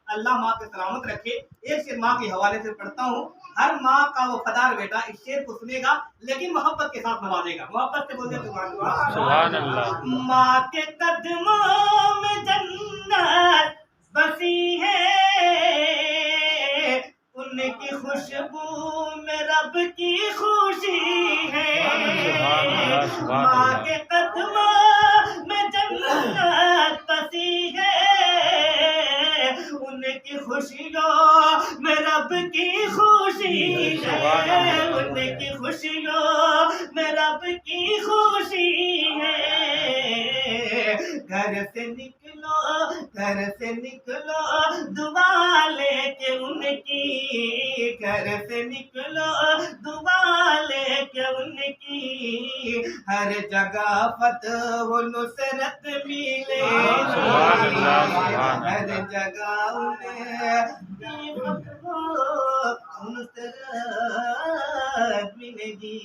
اللہ ماں کے سلامت رکھے۔ ایک شعر ماں کے حوالے سے پڑھتا ہوں، ہر ماں کا وفادار بیٹا اس شعر کو سنے گا لیکن محبت کے ساتھ نوازے گا۔ محبت سے بولتے سبحان اللہ۔ سبحان اللہ۔ ماں کے قدموں میں جنت بسی ہے، ان کی خوشبو میں رب کی خوشی ہے۔ ماں کے قدموں میں جنت بسی ہے، ان کی خوشیوں میں رب کی خوشی ہے، ان کی خوشیوں میں رب کی خوشی ہے۔ گھر سے نکلو دعا لے کے ان کی، گھر سے نکلو دعا لے کے ان کی، ہر جگہ فتح و نصرت ملے گی، ہر جگہ انہیں فتح و نصرت ملے گی۔